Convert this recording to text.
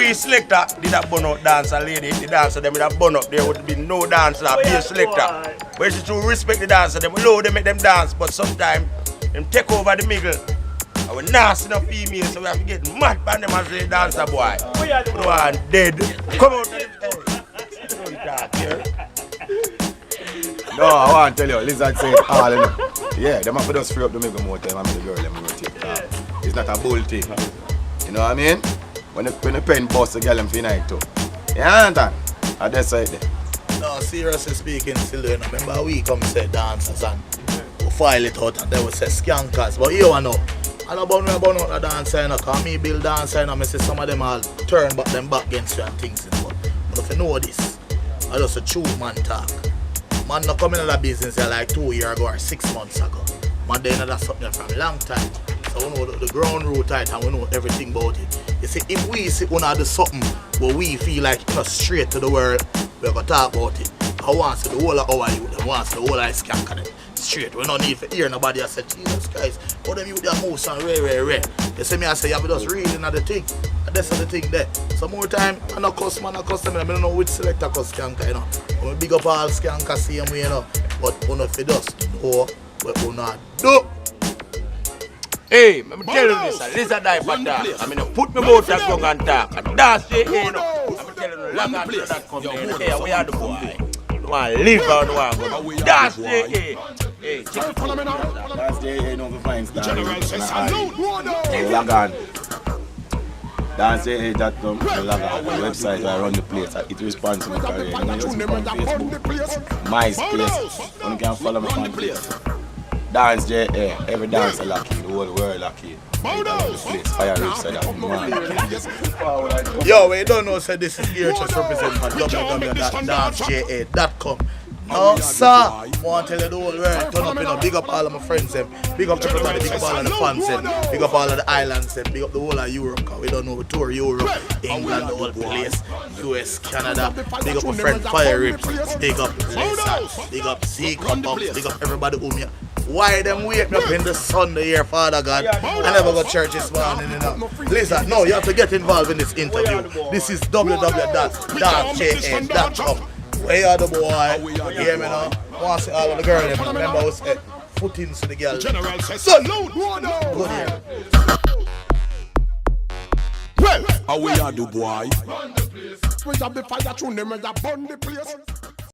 we selector did a bun out dancer lady, the dancer them with a bun up, there would be no dancer, be a selector. But she to respect the dancer, them low, they make them dance, but sometimes them take over the middle. And we're nasty enough females, so we have to get mad by them as a dancer boy. No one dead. Come out of the No, I want to tell you, Lizard said all in it. Yeah, them have to just free up the middle more time and make the girl them rotate. It's not a bull thing. You know what I mean? When the pen bust the girl them for night too. You understand? I just say there. No, seriously speaking, still you know, remember we come say dancers and we file it out and they will say skankers. But you know, I don't want to burn out the dancer, you know, because me build dancer, you know, I see some of them all turn back them back against you and things. You know. But if you know this, I just a true man talk. Man not coming in the business here like 2 years ago or 6 months ago. Man they know that's something from a long time. So we know the ground root tight and we know everything about it. You see, if we see one of the something where we feel like you know, straight to the world, we're gonna talk about it. I want to see the whole of our youth, I want to see the whole of skank of them. Straight. We don't need to hear nobody that say, Jesus Christ, how them youth their mouse and rare. You see me I say you have to just reading at the thing. And that's the thing there. So more time, I no cuss man, I cuss them. I don't know which selector cuss skanker, you know. We big up all skanker same way, you know. But we not for just know what we not do. Hey, let me tell you this, Lizard die for talk. I mean, put me both that tongue and talk. And that's it, you know. I'm telling you, long after that come there, hey, we are the boy. You want to live or you want to go. That's it, hey. Hey, check it out. That's the you know, find star. Log on. That's the.com, log on. The website where I run the place. It responds to my career. You know, it's on Facebook, MySpace. You can follow me on Facebook. Dance JA, every dancer lucky, the whole world lucky. The place, Fire Rip said that. Yo, we don't know, say this is here just represent for www.danceja.com. No, sir. I want to tell you the whole world, turn up, you know, big up all of my friends, big up everybody, big up all of the fans, big up all of the islands, big up the whole of Europe, because we don't know, we tour Europe, England, the whole place, US, Canada, big up my friend Fire Rip, big up Lisa, big up Zika Bumps, big up everybody who me. Why them wake me up in the Sunday here, Father God? I never go to church this morning, you know. Listen, no, you have to get involved in this interview. This is www.danceja.com. Where are the boy? You hear me now? I want to see all of the girls. Remember I said, foot into the girl. Salute! Good here. Well, how we are the boy? We have the fire tune them as a burn the place.